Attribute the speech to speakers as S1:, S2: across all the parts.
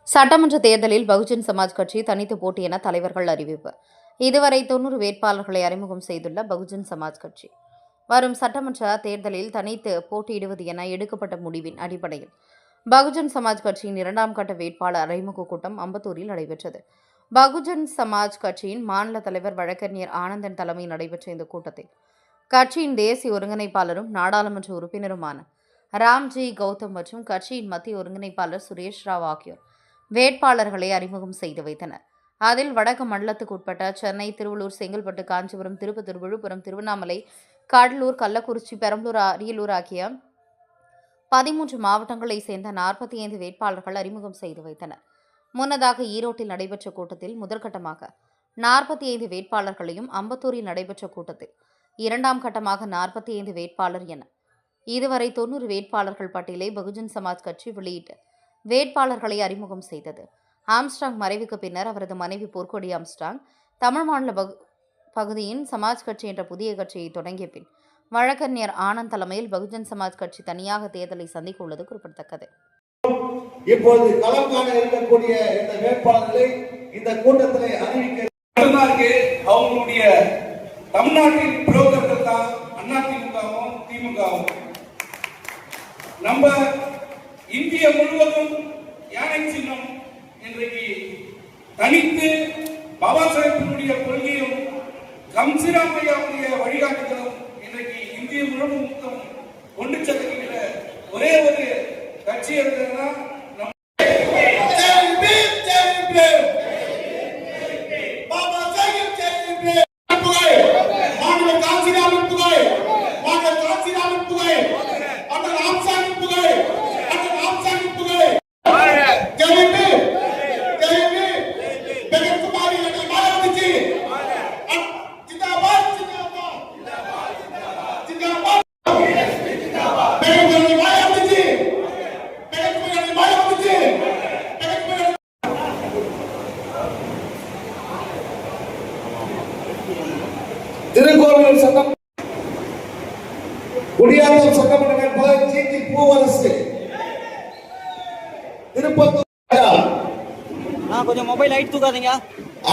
S1: சட்டமன்ற தேர்தலில் பகுஜன் சமாஜ் கட்சி தனித்து போட்டி என தலைவர்கள் அறிவிப்பு. இதுவரை 90 வேட்பாளர்களை அறிமுகம் செய்துள்ள பகுஜன் சமாஜ் கட்சி வரும் சட்டமன்ற தேர்தலில் தனித்து போட்டியிடுவது என எடுக்கப்பட்ட முடிவின் அடிப்படையில் பகுஜன் சமாஜ் கட்சியின் 2ஆம் கட்ட வேட்பாளர் அறிமுக கூட்டம் அம்பத்தூரில் நடைபெற்றது. பகுஜன் சமாஜ் கட்சியின் மாநில தலைவர் வழக்கறிஞர் ஆனந்தன் தலைமையில் நடைபெற்ற இந்த கூட்டத்தில் கட்சியின் தேசிய ஒருங்கிணைப்பாளரும் நாடாளுமன்ற உறுப்பினருமான ராம்ஜி கௌதம் மற்றும் கட்சியின் மத்திய ஒருங்கிணைப்பாளர் சுரேஷ் ராவ் ஆகியோர் வேட்பாளர்களை அறிமுகம் செய்து வைத்தனர். அதில் வடக்கு மண்டலத்துக்கு உட்பட்ட சென்னை, திருவள்ளூர், செங்கல்பட்டு, காஞ்சிபுரம், திருப்பத்தூர், விழுப்புரம், திருவண்ணாமலை, கடலூர், கள்ளக்குறிச்சி, பெரம்பலூர், அரியலூர் ஆகிய 13 மாவட்டங்களைச் சேர்ந்த 45 வேட்பாளர்கள் அறிமுகம் செய்து வைத்தனர். முன்னதாக ஈரோட்டில் நடைபெற்ற கூட்டத்தில் முதற்கட்டமாக 45 வேட்பாளர்களையும், அம்பத்தூரில் நடைபெற்ற கூட்டத்தில் 2ஆம் கட்டமாக 45 வேட்பாளர் என இதுவரை 90 வேட்பாளர்கள் பட்டியலை பகுஜன் சமாஜ் கட்சி வெளியிட்டு வேட்பாளர்களை அறிமுகம் செய்தது. ஆம்ஸ்ட்ராங் மறைவுக்கு பின்னர் அவரது மனைவி பொற்கொடி ஆம்ஸ்ட்ராங் தமிழ் மாநில பகுதியின் சமாஜ் கட்சி என்ற புதிய கட்சியை தொடங்கிய பின் வழக்கறிஞர் ஆனந்த் தலைமையில் பகுஜன் சமாஜ் கட்சி தனியாக தேர்தலை சந்திக்க உள்ளது குறிப்பிடத்தக்கது.
S2: இப்பொழுது களம் காண இருக்கக்கூடிய இந்த வேட்பாளர்களை இந்த கூட்டத்திலே அறிவிக்க அவங்களுடைய தமிழ்நாட்டின் புரோகர்கள் தான் அதிமுகவும் திமுகவும். நம்ம இந்திய முழுவதும் யானை சின்னம் இன்றைக்கு தனித்து பாபா சாஹிப்பினுடைய கொள்கையும் கம்சிராமையாவுடைய வழிகாட்டுதலும் இன்றைக்கு இந்திய முழுவதும் கொண்டு செல்கின்ற ஒரே ஒரு கட்சி இருக்கிறதுனா திருக்கோவில் சட்டம் குடியாத்தம் சட்டமன்ற வேட்பாளர் ஜி.டி. பூவரசு, திருப்பத்தூர்
S3: கொஞ்சம் மொபைல் லைட் தூக்காதீங்க.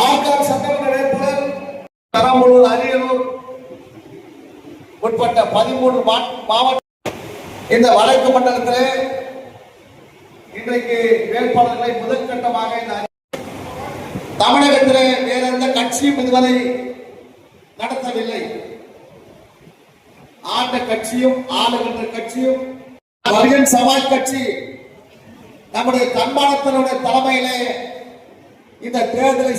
S2: ஆற்காடு சட்டமன்ற வேட்பாளர் பெரம்பலூர், அரியலூர் உட்பட்ட 13 மாவட்ட இந்த வடக்கு மண்டலத்திலே இன்றைக்கு வேட்பாளர்களை முதற்கட்டமாக தமிழகத்திலே வேற எந்த கட்சியும் இதுவரை நடத்தவில்லை. ஆண்ட கட்சியும் ஆளுகின்ற கட்சியும் பகுஜன் சமாஜ் கட்சி நம்முடைய தன்மானத்தினுடைய தலைமையிலே இந்த தேர்தலை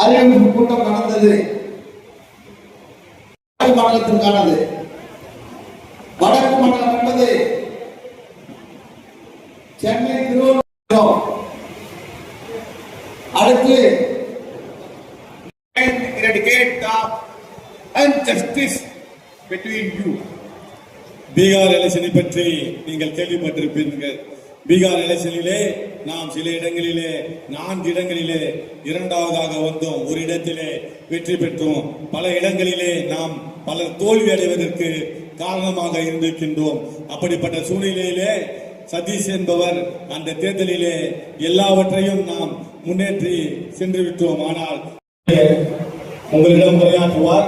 S2: அறிவிப்பு கூட்டம் நடந்தது. மாநிலத்திற்கானது. வடக்கு மண்டலம் என்பது சென்னை, திருவள்ளூர், அடுத்து eradicate the injustice between you.
S4: Bihar எலெக்ஷனை பற்றி நீங்கள் கேள்விப்பட்டிருப்பீர்கள். பீகார் எலெக்ஷனிலே நாம் சில இடங்களிலே 4 இடங்களிலே 2வதாக வந்தோம், ஒரு இடத்திலே வெற்றி பெற்றோம். பல இடங்களிலே நாம் பல தோல்வி அடைவதற்கு காரணமாக இருந்திருக்கின்றோம். அப்படிப்பட்ட சூழ்நிலையிலே சதீஷ் என்பவர் அந்த தேர்தலிலே எல்லாவற்றையும் நாம் முன்னேற்றி சென்று விட்டோம். ஆனால் உங்களிடம் உரையாற்றுவார்.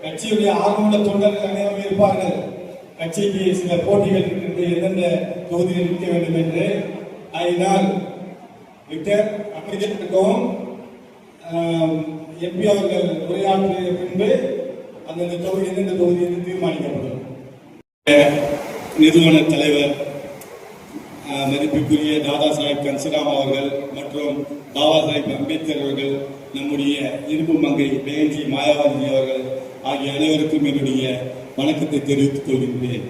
S4: கட்சியுடைய ஆர்வமுள்ள தொண்டர்கள் அனைவரும் இருப்பார்கள். கட்சிக்கு சில போட்டிகள் இருக்கின்ற எந்தெந்த தொகுதியில் நிற்க வேண்டும் என்று. அதனால் அப்படிக்கும் எம்பி அவர்கள் உரையாற்றிய பின்பு அந்தந்த தொகுதி எந்தெந்த தொகுதி என்று தீர்மானிக்கப்படும். நிறுவன தலைவர் மதிப்புக்குரிய தாதா சாஹேப் கன்சிராம் அவர்கள் மற்றும் பாபா சாஹேப் அம்பேத்கர் அவர்கள், நம்முடைய இரும்பு மங்கை பேஞ்சி மாயாவதி அவர்கள் ஆகிய அனைவருக்கும் என்னுடைய வணக்கத்தை தெரிவித்துக் கொள்கின்றேன்.